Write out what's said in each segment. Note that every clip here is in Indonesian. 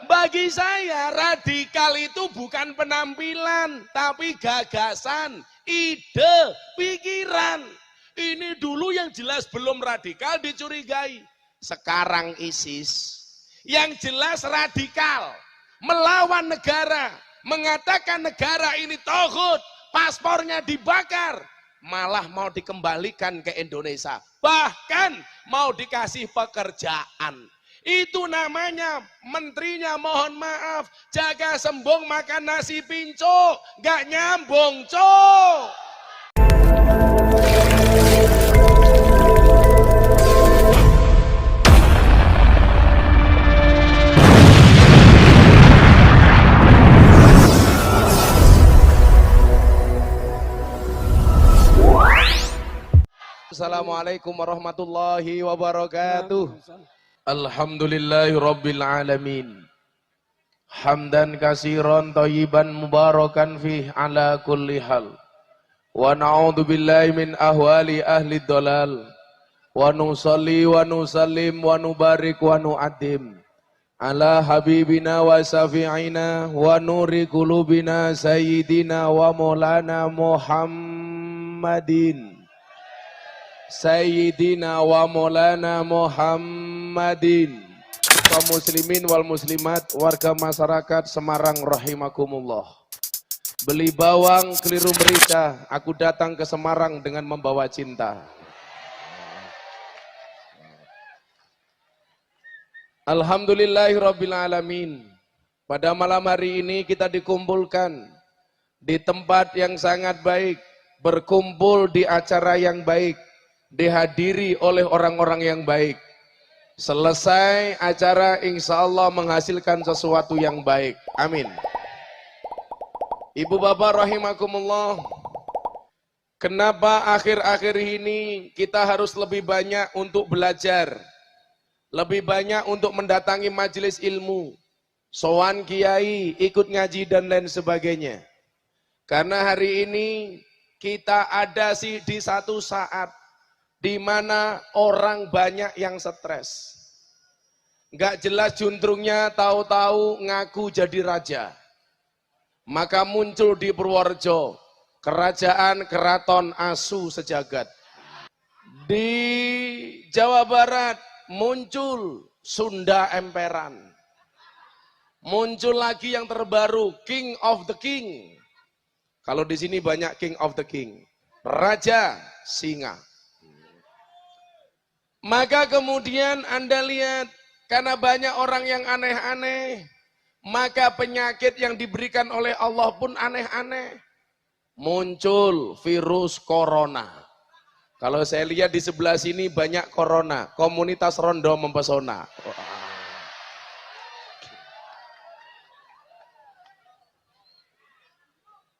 Bagi saya radikal itu bukan penampilan, tapi gagasan, ide, pikiran. Ini dulu yang jelas belum radikal dicurigai. Sekarang ISIS yang jelas radikal, melawan negara, mengatakan negara ini tauhid, paspornya dibakar, malah mau dikembalikan ke Indonesia, bahkan mau dikasih pekerjaan. Itu namanya menterinya mohon maaf, jaga sembung makan nasi pinco, gak nyambung cok. Assalamualaikum warahmatullahi wabarakatuh. Alhamdulillahi rabbil alamin. Hamdan kasiran thayyiban mubarakan fih ala kulli hal. Wa na'udzu billahi min ahwali ahli dhalal. Wa nusalli wa nusallim wa nubarik wa nu'addim ala habibina wa safi'ina wa nuri qulubina sayyidina wa maulana Muhammadin. Sayyidina wa maulana Muhammadin. Kaum muslimin wal muslimat, warga masyarakat Semarang rahimakumullah. Beli bawang keliru merica, aku datang ke Semarang dengan membawa cinta. Alhamdulillahirabbil alamin. Pada malam hari ini kita dikumpulkan di tempat yang sangat baik, berkumpul di acara yang baik, dihadiri oleh orang-orang yang baik. Selesai acara insya Allah menghasilkan sesuatu yang baik. Amin. Ibu bapak rahimakumullah. Kenapa akhir-akhir ini kita harus lebih banyak untuk belajar, lebih banyak untuk mendatangi majelis ilmu, sowan kiai, ikut ngaji dan lain sebagainya? Karena hari ini kita ada di satu saat di mana orang banyak yang stres. Nggak jelas juntrungnya, tahu-tahu ngaku jadi raja. Maka muncul di Purworejo kerajaan keraton asu sejagat. Di Jawa Barat muncul Sunda Emperan. Muncul lagi yang terbaru, King of the King. Kalau di sini banyak King of the King, Raja Singa. Maka kemudian Anda lihat, karena banyak orang yang aneh-aneh, maka penyakit yang diberikan oleh Allah pun aneh-aneh. Muncul virus corona. Kalau saya lihat di sebelah sini banyak corona, komunitas rondo mempesona.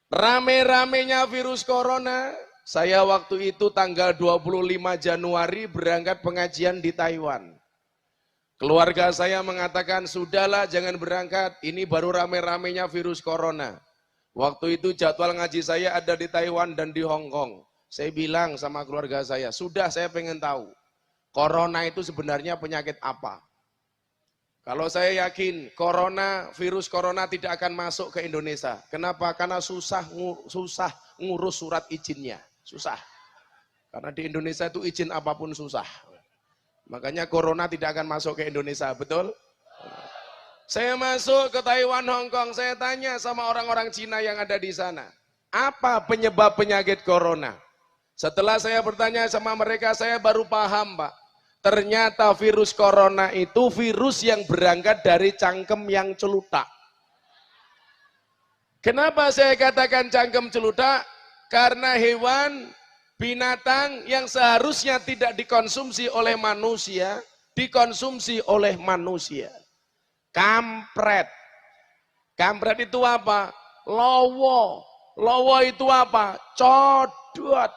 Rame-ramenya virus corona. Saya waktu itu tanggal 25 Januari berangkat pengajian di Taiwan. Keluarga saya mengatakan, sudahlah jangan berangkat, ini baru rame-ramenya virus corona. Waktu itu jadwal ngaji saya ada di Taiwan dan di Hong Kong. Saya bilang sama keluarga saya, sudah saya pengen tahu, corona itu sebenarnya penyakit apa? Kalau saya yakin virus corona tidak akan masuk ke Indonesia. Kenapa? Karena susah ngurus surat izinnya. Susah. Karena di Indonesia itu izin apapun susah. Makanya corona tidak akan masuk ke Indonesia, betul? Saya masuk ke Taiwan, Hong Kong, saya tanya sama orang-orang Cina yang ada di sana, apa penyebab penyakit corona? Setelah saya bertanya sama mereka, saya baru paham, Pak. Ternyata virus corona itu virus yang berangkat dari cangkem yang celutak. Kenapa saya katakan cangkem celutak? Karena hewan, binatang yang seharusnya tidak dikonsumsi oleh manusia, dikonsumsi oleh manusia. Kampret. Kampret itu apa? Lowo. Lowo itu apa? Codot.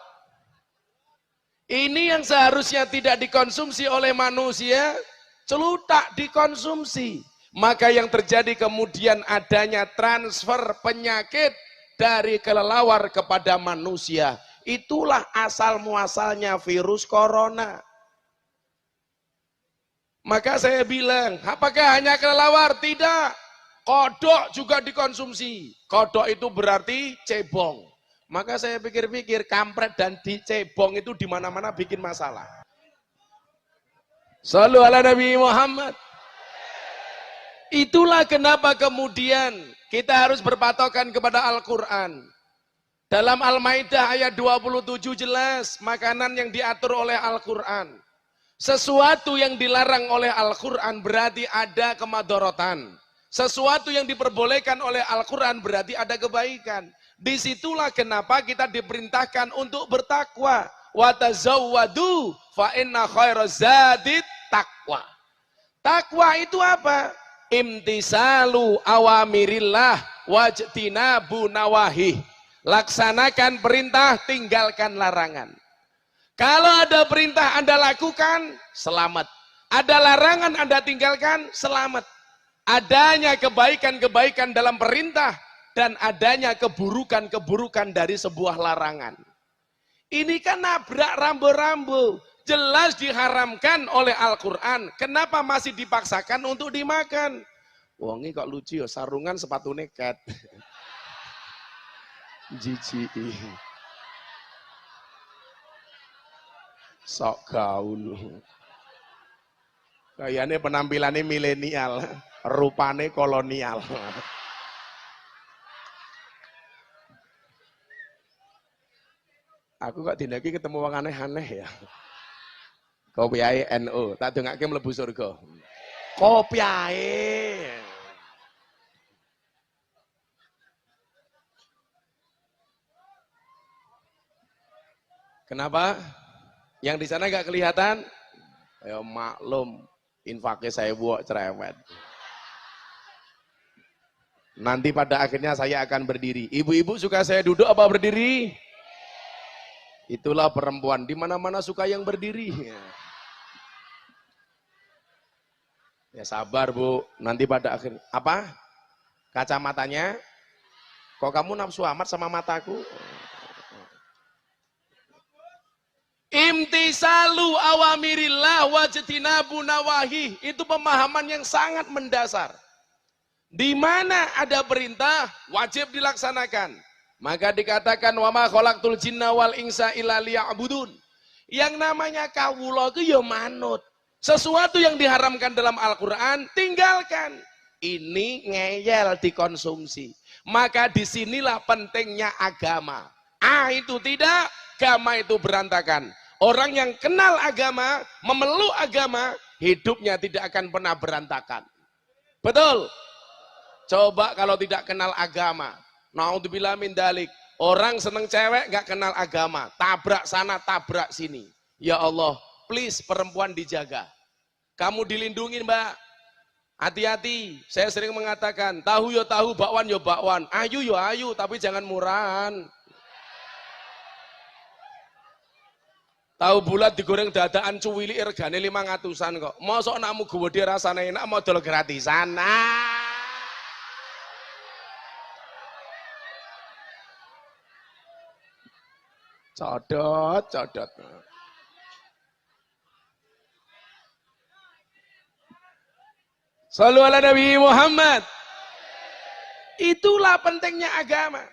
Ini yang seharusnya tidak dikonsumsi oleh manusia, celutak dikonsumsi. Maka yang terjadi kemudian adanya transfer penyakit dari kelelawar kepada manusia. Itulah asal muasalnya virus corona. Maka saya bilang, apakah hanya kelelawar? Tidak. Kodok juga dikonsumsi. Kodok itu berarti cebong. Maka saya pikir-pikir, kampret dan cebong itu di mana-mana bikin masalah. Shallu ala Nabi Muhammad. Itulah kenapa kemudian kita harus berpatokan kepada Al-Quran. Dalam Al-Maidah ayat 27 jelas, makanan yang diatur oleh Al-Quran. Sesuatu yang dilarang oleh Al-Quran berarti ada kemadorotan. Sesuatu yang diperbolehkan oleh Al-Quran berarti ada kebaikan. Disitulah kenapa kita diperintahkan untuk bertakwa. Watazawwadu fa inna khairaz zadit taqwa. Takwa itu apa? Imtisalu awamirillah wajtinabu nawahih. Laksanakan perintah, tinggalkan larangan. Kalau ada perintah Anda lakukan, selamat. Ada larangan Anda tinggalkan, selamat. Adanya kebaikan-kebaikan dalam perintah dan adanya keburukan-keburukan dari sebuah larangan. Ini kan nabrak rambu-rambu. Jelas diharamkan oleh Al-Quran. Kenapa masih dipaksakan untuk dimakan? Wongi kok lucu ya, sarungan sepatu nekat. Jijik. Sok gaul. Kayaknya penampilannya milenial, rupane kolonial. Aku kok dinaki ketemu wong aneh-aneh ya. Kopi ae NU, tak dongake mlebu surga. Kopi ae. Kenapa? Yang di sana gak kelihatan? Ya maklum, infaknya saya buat cerewet. Nanti pada akhirnya saya akan berdiri. Ibu-ibu suka saya duduk apa berdiri? Itulah perempuan, di mana-mana suka yang berdiri. Ya sabar Bu, nanti pada akhir apa? Kacamatanya? Kok kamu nafsu amat sama mataku? Imtisalu awamirillah wajtinabu nawahih. Itu pemahaman yang sangat mendasar. Di mana ada perintah, wajib dilaksanakan. Maka dikatakan wa ma khalaqtul jinna wal insa illa liya'budun. Yang namanya kawula itu ya manut. Sesuatu yang diharamkan dalam Al-Quran, tinggalkan. Ini ngeyel dikonsumsi. Maka disinilah pentingnya agama. Itu tidak, agama itu berantakan. Orang yang kenal agama, memeluk agama, hidupnya tidak akan pernah berantakan. Betul? Coba kalau tidak kenal agama. Naudzubillah min dalik. Orang seneng cewek gak kenal agama. Tabrak sana, tabrak sini. Ya Allah, please perempuan dijaga. Kamu dilindungi Mbak. Hati-hati. Saya sering mengatakan, tahu yo tahu, bakwan yo bakwan. Ayu yo ayu, tapi jangan murahan. Tahu bulat digoreng dadaan cuwili regane 500-an kok. Mosok nakmu gede rasane enak modal gratisan. Codot, codot. Shallu ala Nabi Muhammad. Itulah pentingnya agama.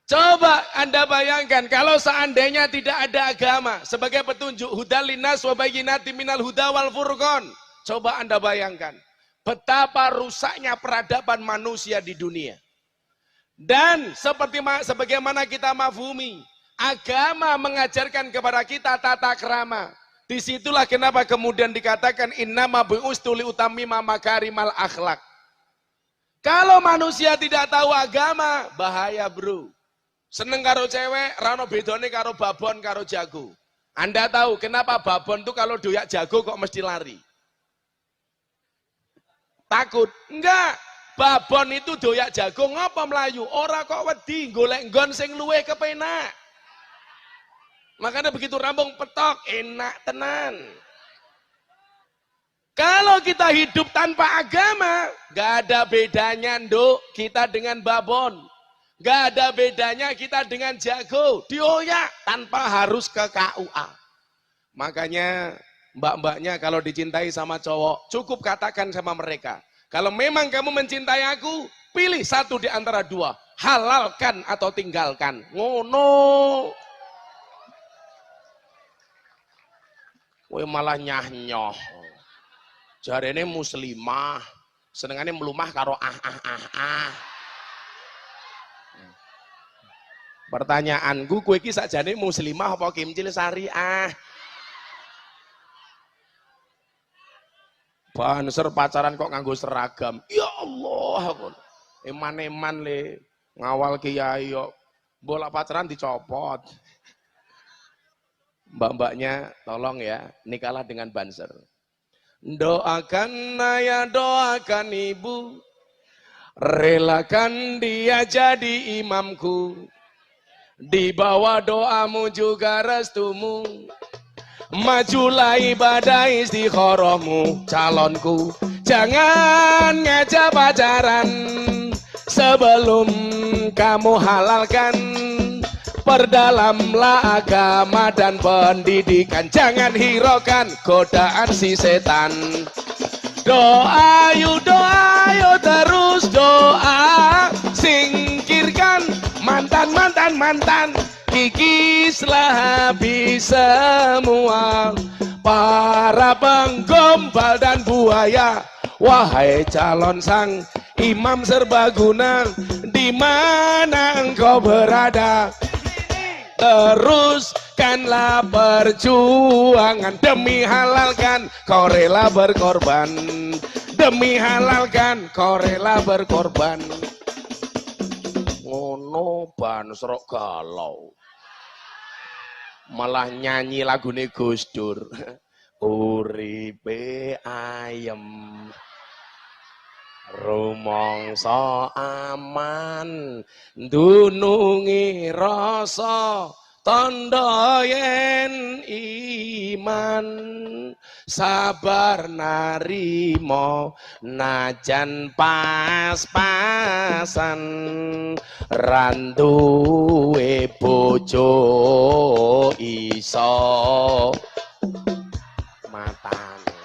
Coba Anda bayangkan kalau seandainya tidak ada agama sebagai petunjuk hudal linnas wa bayyinatin minal huda wal furqan. Coba Anda bayangkan betapa rusaknya peradaban manusia di dunia. Dan sebagaimana kita mafhumi, agama mengajarkan kepada kita tata krama. Disitulah kenapa kemudian dikatakan innama bu'ustu liutammima makarimal akhlak. Kalau manusia tidak tahu agama, bahaya bro. Seneng karo cewek, rano bedone karo babon karo jago. Anda tahu kenapa babon tuh kalau doyak jago kok mesti lari? Takut? Enggak. Babon itu doyak jago ngapa melayu? Ora kok wedi golek nggon sing luwih kepenak. Makanya begitu rambung petok, enak tenan. Kalau kita hidup tanpa agama, gak ada bedanya nduk kita dengan babon. Gak ada bedanya kita dengan jago, dioyak tanpa harus ke KUA. Makanya Mbak-mbaknya kalau dicintai sama cowok, cukup katakan sama mereka. Kalau memang kamu mencintai aku, pilih satu di antara dua. Halalkan atau tinggalkan. Ngono. Kowe malah nyah-nyoh. Jarene muslimah. Senengane melumah karo Pertanyaanku, kowe iki sakjane muslimah apa kimcil syariah? Banser pacaran kok nganggo seragam. Ya Allah, eman-eman le ngawal kiai kok. Bola pacaran dicopot. Mbak-mbaknya tolong ya, nikahlah dengan banser. Doakan ayah, doakan ibu, relakan dia jadi imamku. Di bawah doamu juga restumu. Majulah ibadah istikharahmu, calonku. Jangan ngajak pacaran sebelum kamu halalkan. Perdalamlah agama dan pendidikan. Jangan hiraukan godaan si setan. Doa yuk terus doa. Singkirkan mantan. Kikislah habis semua para penggombal dan buaya. Wahai calon sang imam serbaguna, di mana engkau berada? Teruskanlah perjuangan demi halalkan, kau rela berkorban. Demi halalkan, kau rela berkorban. Ngono banser galau. Malah nyanyi lagune Gus Dur. Uripe ayem, rumangsa aman, dunungi rasa tandha yen iman. Sabar narimo najan pas-pasan, randuwe bojo iso matane.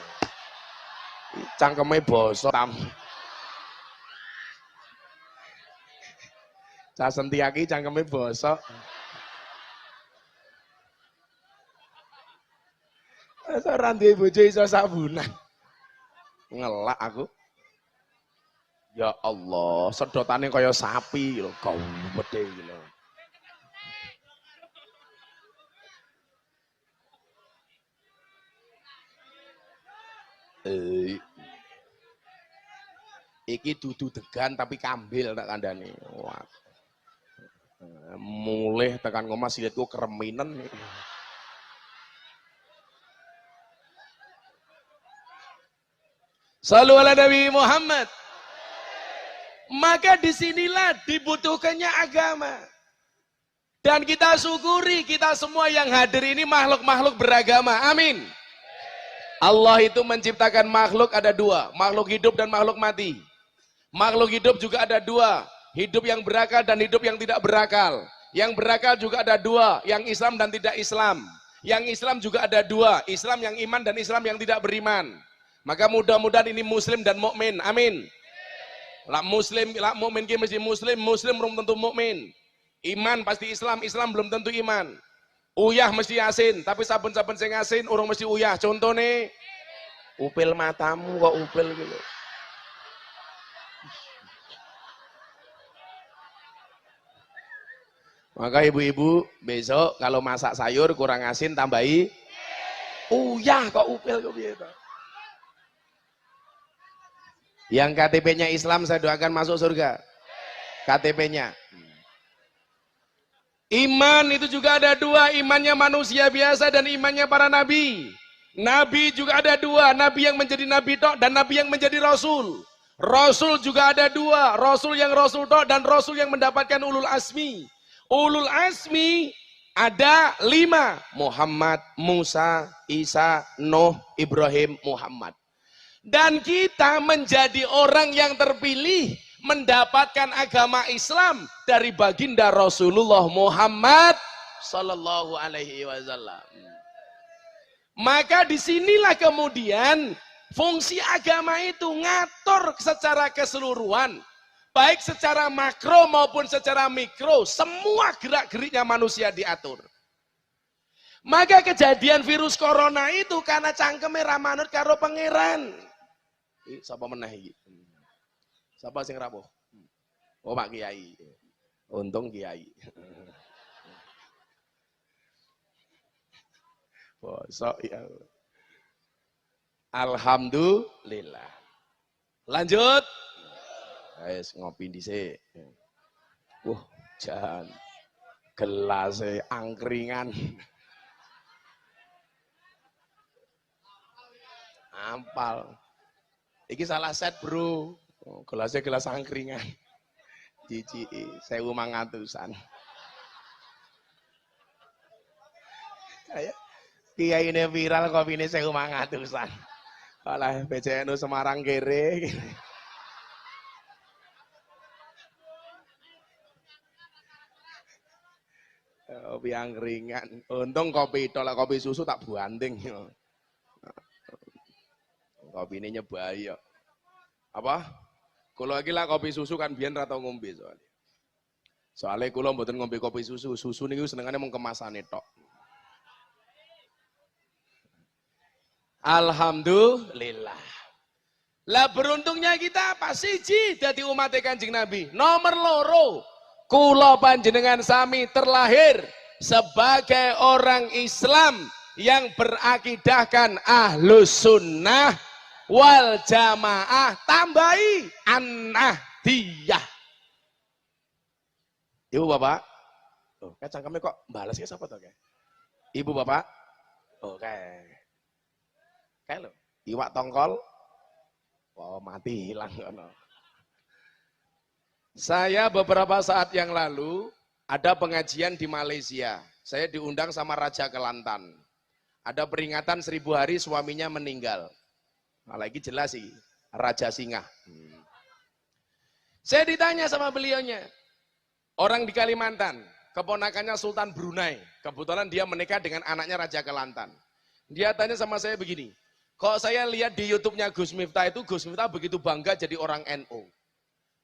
Cangkeme basa tam. Cah Sentiaki cangkeme basa. Ora duwe bojo iso sabunan. Ngelak aku. Ya Allah, sedotane kaya sapi lho, kau gede iki lho. Iki dudu degan tapi kambil tak kandhani. Wah. Mulih tekan ngomah silitku kreminen. Shallu ala Nabi Muhammad. Maka disinilah dibutuhkannya agama. Dan kita syukuri kita semua yang hadir ini makhluk-makhluk beragama. Amin. Allah itu menciptakan makhluk ada dua. Makhluk hidup dan makhluk mati. Makhluk hidup juga ada dua. Hidup yang berakal dan hidup yang tidak berakal. Yang berakal juga ada dua. Yang Islam dan tidak Islam. Yang Islam juga ada dua. Islam yang iman dan Islam yang tidak beriman. Maka mudah-mudahan ini muslim dan mukmin. Amin. Lah muslim, lah mukmin ki mesti muslim, muslim belum tentu mukmin. Iman pasti Islam, Islam belum tentu iman. Uyah mesti asin, tapi saben-saben sing asin urung mesti uyah. Contone upil matamu kok upil gitu. Maka ibu-ibu besok kalau masak sayur kurang asin tambahi uyah kok upil kok piye to. Yang KTP-nya Islam saya doakan masuk surga. KTP-nya. Iman itu juga ada dua. Imannya manusia biasa dan imannya para nabi. Nabi juga ada dua. Nabi yang menjadi nabi tok dan nabi yang menjadi rasul. Rasul juga ada dua. Rasul yang rasul tok dan rasul yang mendapatkan ulul asmi. Ulul asmi ada 5. Muhammad, Musa, Isa, Nuh, Ibrahim, Muhammad. Dan kita menjadi orang yang terpilih mendapatkan agama Islam dari baginda Rasulullah Muhammad sallallahu alaihi wasallam. Maka disinilah kemudian fungsi agama itu ngatur secara keseluruhan. Baik secara makro maupun secara mikro. Semua gerak-geriknya manusia diatur. Maka kejadian virus corona itu karena cangkeme ra manut karo pangeran. Sapa meneh iki? Sapa sing rawuh? Oh, Pak Kiai. Untung Kiai. Bosok ya. Alhamdulillah. Lanjut. Wis ngopi dhisik. Jan. Gelasé angkringan. Ampal. Iki salah set, Bro. Gelasnya gelas angkringan. Ciciki 1.500-an. Kayak kiai ini viral kopi ini 1.500-an. Alah BCNU Semarang kere. Kopi angkringan. Untung kopi tolak kopi susu tak buanding. Kopi ini nyebai ya. Apa? Kalau lagi lah kopi susu kan biar rata ngombe soalnya. Soalnya kalau mboten ngombe kopi susu, susu niku senengannya mau kemasannya tok. Alhamdulillah. Lah beruntungnya kita apa? Siji dadi umat Kanjeng Nabi. Nomor loro, kula panjenengan sami terlahir sebagai orang Islam yang berakidahkan Ahlus Sunnah wal Jamaah, tambahi an-Nahdiyah. Ibu bapak, oh, cangkemnya kok balasnya siapa tuh kayak? Ibu bapak, oke, kayak lo, iwak tongkol, oh mati hilang. Saya beberapa saat yang lalu ada pengajian di Malaysia. Saya diundang sama Raja Kelantan. Ada peringatan 1000 hari suaminya meninggal. Nah, lagi jelas sih, Raja Singa. Saya ditanya sama beliaunya, orang di Kalimantan, keponakannya Sultan Brunei. Kebetulan dia menikah dengan anaknya Raja Kelantan. Dia tanya sama saya begini, kok saya lihat di YouTube-nya Gus Miftah itu, Gus Miftah begitu bangga jadi orang NU.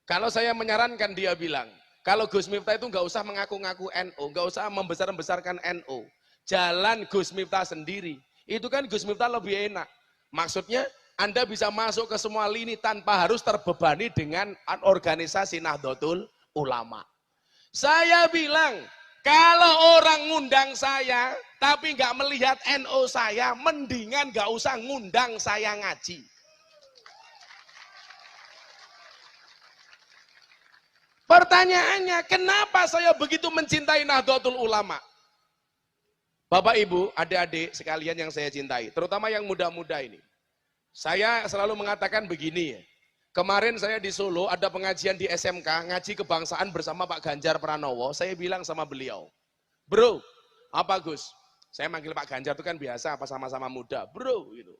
Kalau saya menyarankan, dia bilang, kalau Gus Miftah itu nggak usah mengaku-ngaku NU, nggak usah membesar-besarkan NU. Jalan Gus Miftah sendiri. Itu kan Gus Miftah lebih enak. Maksudnya, Anda bisa masuk ke semua lini tanpa harus terbebani dengan organisasi Nahdlatul Ulama. Saya bilang, kalau orang ngundang saya, tapi nggak melihat NU saya, mendingan nggak usah ngundang saya ngaji. Pertanyaannya, kenapa saya begitu mencintai Nahdlatul Ulama? Bapak, Ibu, adik-adik sekalian yang saya cintai, terutama yang muda-muda ini. Saya selalu mengatakan begini ya. Kemarin saya di Solo ada pengajian di SMK, ngaji kebangsaan bersama Pak Ganjar Pranowo. Saya bilang sama beliau, bro, apa Gus? Saya manggil Pak Ganjar itu kan biasa, apa sama-sama muda, bro gitu.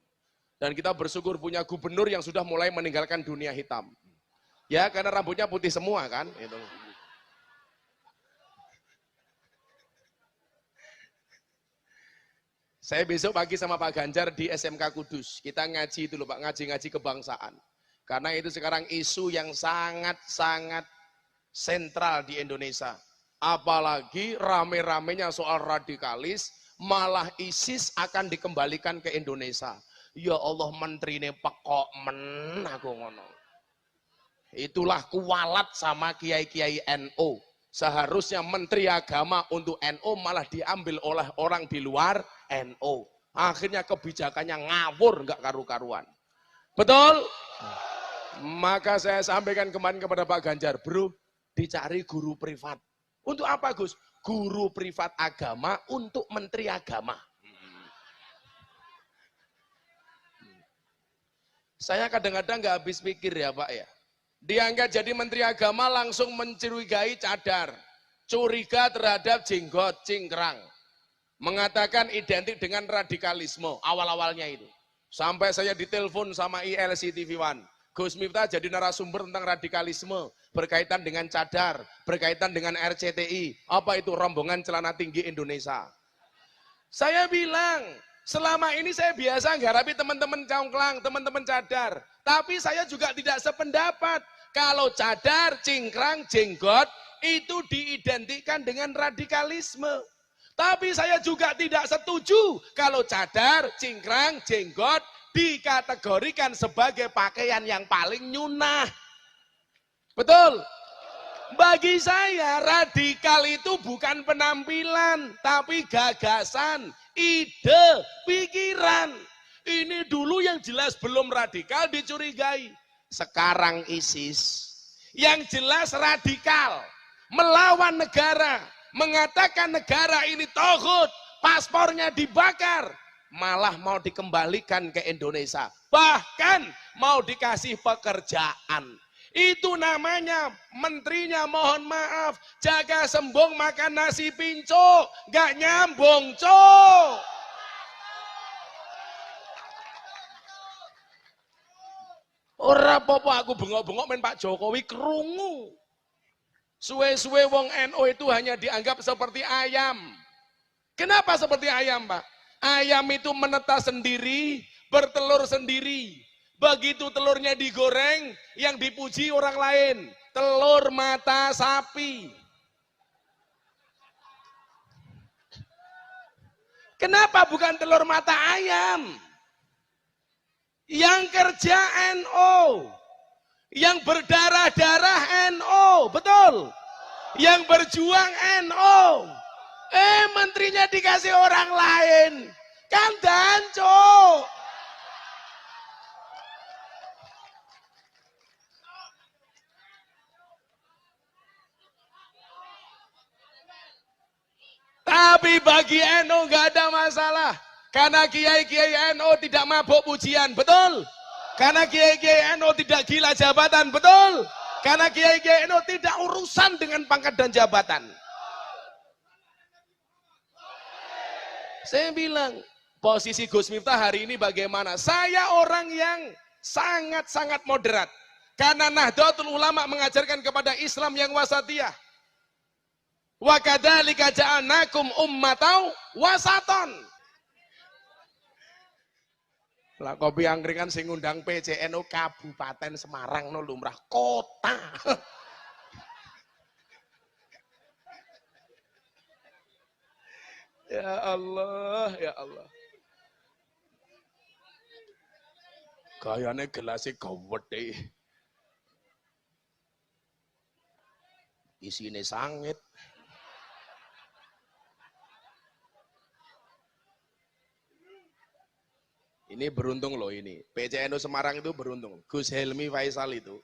Dan kita bersyukur punya gubernur yang sudah mulai meninggalkan dunia hitam. Ya karena rambutnya putih semua kan. Gitu. Saya besok pagi sama Pak Ganjar di SMK Kudus. Kita ngaji itu loh Pak, ngaji-ngaji kebangsaan. Karena itu sekarang isu yang sangat-sangat sentral di Indonesia. Apalagi rame-ramenya soal radikalis, malah ISIS akan dikembalikan ke Indonesia. Ya Allah, menterine pekok men aku ngono. Itulah kualat sama kiai-kiai NU. Seharusnya menteri agama untuk NU malah diambil oleh orang di luar NU. Akhirnya kebijakannya ngawur, nggak karu-karuan. Betul? Maka saya sampaikan kemarin kepada Pak Ganjar, bro, dicari guru privat. Untuk apa Gus? Guru privat agama untuk menteri agama. Saya kadang-kadang nggak habis pikir ya Pak ya. Diangkat jadi menteri agama langsung mencurigai cadar. Curiga terhadap jenggot, cingkrang. Mengatakan identik dengan radikalisme awal-awalnya itu. Sampai saya ditelepon sama ILC TV1. Gus Miftah jadi narasumber tentang radikalisme. Berkaitan dengan cadar, berkaitan dengan RCTI. Apa itu rombongan celana tinggi Indonesia. Saya bilang, Selama ini saya biasa ngarapi teman-teman congklang, teman-teman cadar. Tapi saya juga tidak sependapat. Kalau cadar, cingkrang, jenggot, itu diidentikan dengan radikalisme. Tapi saya juga tidak setuju kalau cadar, cingkrang, jenggot dikategorikan sebagai pakaian yang paling nyunah. Betul? Bagi saya radikal itu bukan penampilan, tapi gagasan, ide, pikiran. Ini dulu yang jelas belum radikal dicurigai. Sekarang ISIS. Yang jelas radikal, melawan negara, mengatakan negara ini toghut, paspornya dibakar, malah mau dikembalikan ke Indonesia. Bahkan mau dikasih pekerjaan. Itu namanya menterinya mohon maaf, jaga sembung makan nasi pinco, gak nyambung cok. Ora apa-apa aku bengok-bengok main Pak Jokowi kerungu. Suwe-suwe wong NU itu hanya dianggap seperti ayam. Kenapa seperti ayam, Pak? Ayam itu menetas sendiri, bertelur sendiri. Begitu telurnya digoreng, yang dipuji orang lain. Telur mata sapi. Kenapa bukan telur mata ayam? Yang kerja NO. Yang berdarah-darah NO. Betul? Yang berjuang NO. Menterinya dikasih orang lain. Kan danco. Tapi bagi NU nggak ada masalah. Karena kiai-kiai NU tidak mabuk pujian, betul? Karena kiai-kiai NU tidak gila jabatan, betul? Karena kiai-kiai NU tidak urusan dengan pangkat dan jabatan. Saya bilang, posisi Gus Miftah hari ini bagaimana? Saya orang yang sangat-sangat moderat. Karena Nahdlatul Ulama mengajarkan kepada Islam yang wasatiyah. Wa kadzalika ja'alnakum ummatan wasaton. Lah kopi angkringan sing ngundang PCNU Kabupaten Semarang no lumrah kota. Ya Allah, ya Allah. Gayane gelasé gawedhe. Isine sangit. Ini beruntung loh ini. PCNU Semarang itu beruntung. Gus Helmi Faisal itu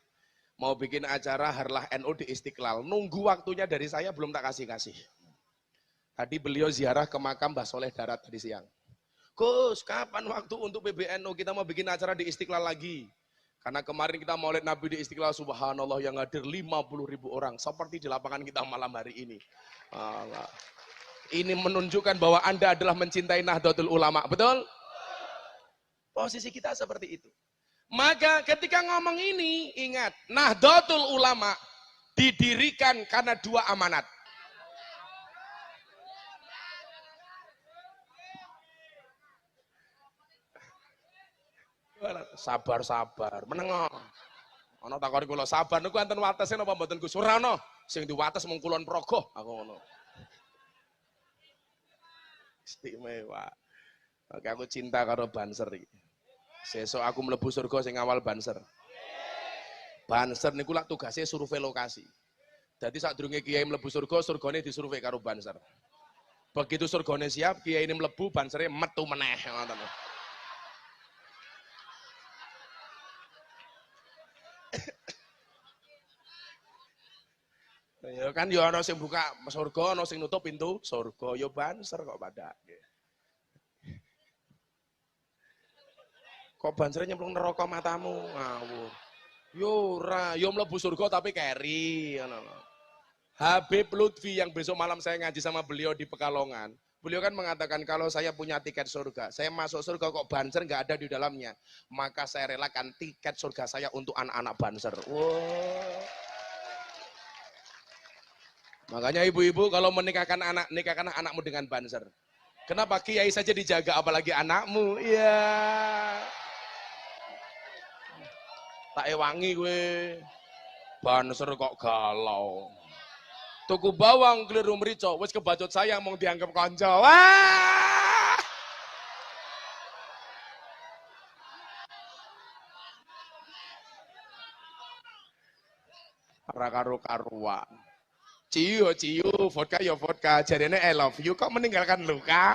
mau bikin acara Harlah NU di Istiqlal. Nunggu waktunya dari saya belum tak kasih-kasih. Tadi beliau ziarah ke makam Mbah Soleh Darat tadi siang. Gus, kapan waktu untuk PBNU kita mau bikin acara di Istiqlal lagi? Karena kemarin kita maulid Nabi di Istiqlal, subhanallah yang hadir 50.000 orang. Seperti di lapangan kita malam hari ini. Allah. Ini menunjukkan bahwa Anda adalah mencintai Nahdlatul Ulama, betul? Posisi kita seperti itu. Maka ketika ngomong ini, ingat, Nahdlatul Ulama didirikan karena dua amanat. Sabar-sabar, menengok. Ana takoni kula sabar niku enten watese napa mboten Gus? Ora ana. Sing diwates mung kulon progo, aku ngono. Istimewa. Oke, aku cinta karo Banser iki. Sesuk aku mlebu surga sing awal Banser. Banser niku lak tugase survei lokasi. Dadi sadurunge kiai mlebu surga, surgane disurvei karo Banser. Begitu surgane siap, kiai ini mlebu, Bansere metu meneh ngoten. Ya kan ya ana sing buka surga, ana sing nutup pintu surga, ya Banser kok padake. Kok Bansere nyemplung neraka matamu? Ngawur. Yo ora, yo mlebu surga tapi keri ngono. Habib Lutfi yang besok malam saya ngaji sama beliau di Pekalongan. Beliau kan mengatakan kalau saya punya tiket surga, saya masuk surga kok Banser nggak ada di dalamnya, maka saya relakan tiket surga saya untuk anak-anak Banser. Wow. Makanya ibu-ibu kalau menikahkan anak, nikahkanlah anakmu dengan Banser. Kenapa kiai saja dijaga apalagi anakmu? Iya. Tak ewangi gue. Banser kok galau. Tuku bawang keliru merica, wis kebacut sayang mau dianggap konco. Wah! Ora karo-karuan. Ciu, ciu, vodka ya vodka, jadinya I love you, kok meninggalkan luka?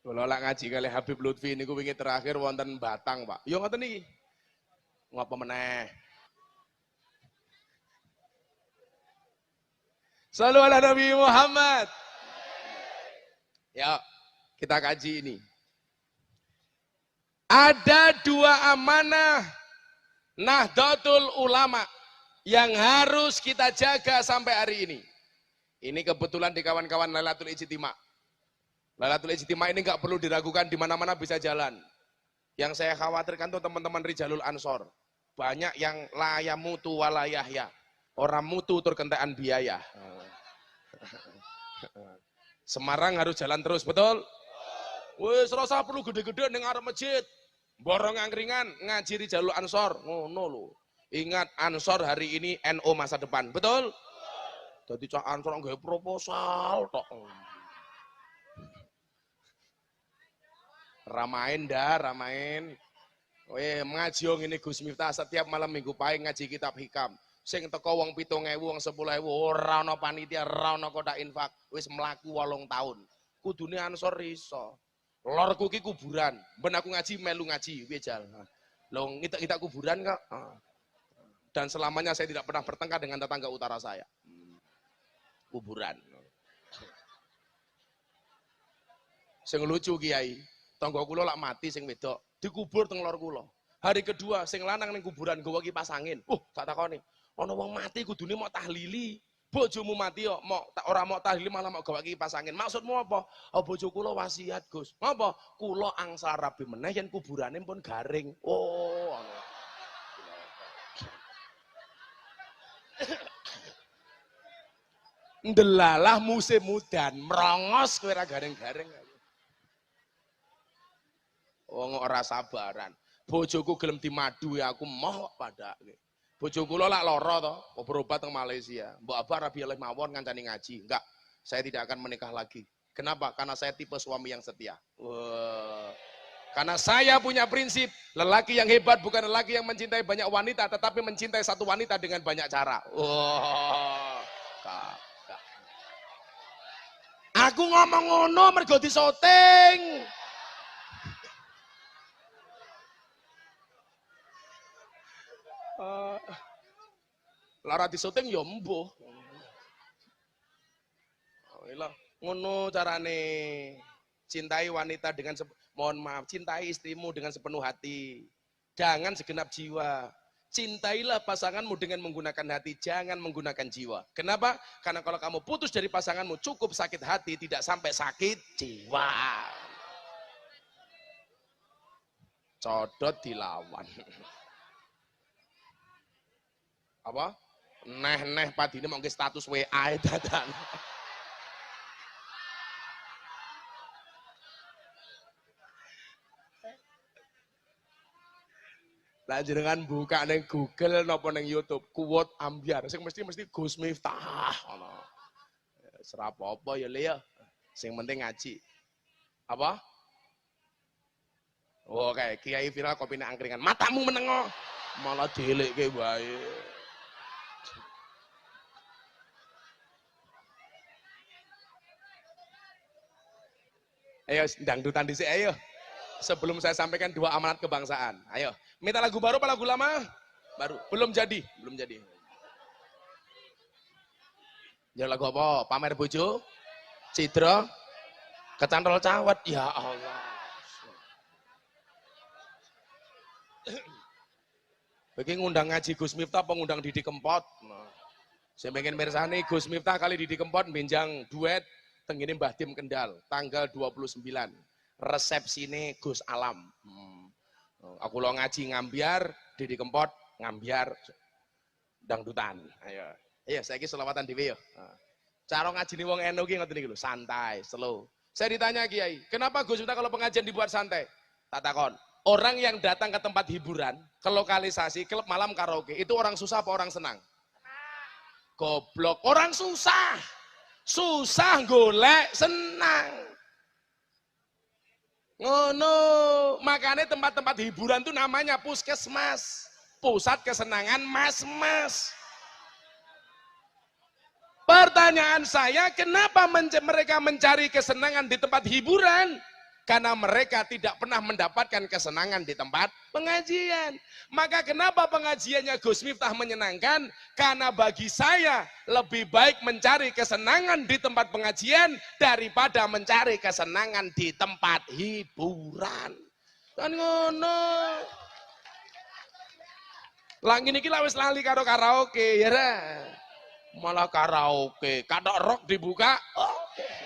Kalau lah ngaji kali Habib Lutfi ini gue ingin terakhir wonten Batang Pak. Yo ngoten nih, ngapa meneh? Selalu ala Nabi Muhammad. Ya, kita kaji ini. Ada dua amanah Nahdlatul Ulama yang harus kita jaga sampai hari ini. Ini kebetulan di kawan-kawan Lailatul Ijtima. Lailatul Ijtima ini nggak perlu diragukan, di mana-mana bisa jalan. Yang saya khawatirkan tuh teman-teman Rijalul Ansor. Banyak yang layamutu walayahya. Orang mutu terkentean biaya. Semarang harus jalan terus, betul? Wes rasa perlu gede-gede ning arep masjid. Borong angkringan ngaji Rijalul Ansor. Ngono lho. Ingat Ansor hari ini NO masa depan, betul? Jadi cak Ansor nggawe proposal tok. Ramain dah, ramain. Ngaji ngene Gus Miftah setiap malam Minggu Pahing ngaji kitab hikam. Sing teko wong 7.000, wong 10.000 ora ana panitia, ora ana kotak infak, wis mlaku 8 tahun. Kudune Ansor iso. Lorku ki kuburan, ben aku ngaji melu ngaji, piye jal. Lho ngitek-ngitek kuburan kok. Dan selamanya saya tidak pernah bertengkar dengan tetangga utara saya. Kuburan. Sing lucu Kiai, tangga kula lak mati sing wedok, dikubur teng lor kula. Hari kedua sing lanang ning kuburan nggawa kipas angin. Tak takoni, ana wong mati kudune mau tahlili. Bojomu mati kok ora mau tahlili malah mau gawa kipas angin. Maksudmu apa? Oh bojo kula wasiat, Gus. Apa? Kula angsal rabi meneh yen kuburane pun garing. Oh, ngono. Ndelalah musim mudan, merongos kowe ora garing-garing. Wong ora sabaran. Bojoku gelem dimadu ya aku moh padake. Bojo kula lak lara to, berobat teng Malaysia. Mbok Abah rabi oleh mawon ngancani ngaji. Enggak, saya tidak akan menikah lagi. Kenapa? Karena saya tipe suami yang setia. Karena saya punya prinsip, lelaki yang hebat bukan lelaki yang mencintai banyak wanita, tetapi mencintai satu wanita dengan banyak cara. Aku ngomong ngono mergo disoting. Lara disoting ya mbuh. Ngono carane. Cintai wanita dengan mohon maaf, cintai istrimu dengan sepenuh hati. Jangan segenap jiwa. Cintailah pasanganmu dengan menggunakan hati, jangan menggunakan jiwa. Kenapa? Karena kalau kamu putus dari pasanganmu cukup sakit hati, tidak sampai sakit jiwa. Codot dilawan. Apa? Neh padine mau status WA dadan. Lah jenengan buka ning Google napa ning YouTube, quote ambyar sing mesti Gus Miftah ngono. Ora apa-apa ya Le ya. Sing penting ngaji. Apa? Oh kayak kiai viral kopine angkringan. Matamu menengo. Malah delekke wae. Ayo dangdutan dhisik ayo. Sebelum saya sampaikan dua amanat kebangsaan. Ayo, minta lagu baru apa lagu lama? Baru. Belum jadi. Ya lagu apa? Pamer bojo? Cidra? Kecantol cawet? Ya Allah. Bagi ngundang ngaji Gus Miftah, pengundang Didi Kempot. Saya pengen mirsani Gus Miftah kali Didi Kempot benjang duet tenggini Mbah Dim Kendal tanggal 29. Resepsine Gus Alam. Aku lo ngaji ngambiar, Didi Kempot ngambiar dangdutan. Ayo. Iya, saiki selawatan dhewe yo. Cara ngajini wong NU ki ngoten iki lho, santai, slow. Saya ditanya Kiai, kenapa Gus Miftah kalau pengajian dibuat santai? Tak takon. Orang yang datang ke tempat hiburan, ke lokalisasi, klub malam karaoke, itu orang susah apa orang senang? Goblok, orang susah. Susah golek, senang. Ngono, makanya tempat-tempat hiburan itu namanya puskesmas. Pusat kesenangan mas-mas. Pertanyaan saya, kenapa mereka mencari kesenangan di tempat hiburan? Karena mereka tidak pernah mendapatkan kesenangan di tempat pengajian. Maka kenapa pengajiannya Gus Miftah menyenangkan? Karena bagi saya lebih baik mencari kesenangan di tempat pengajian daripada mencari kesenangan di tempat hiburan. Kan ngono. Lang ini kita wis lali karo karaoke ya. Malah karaoke, kadang rock dibuka. Oke.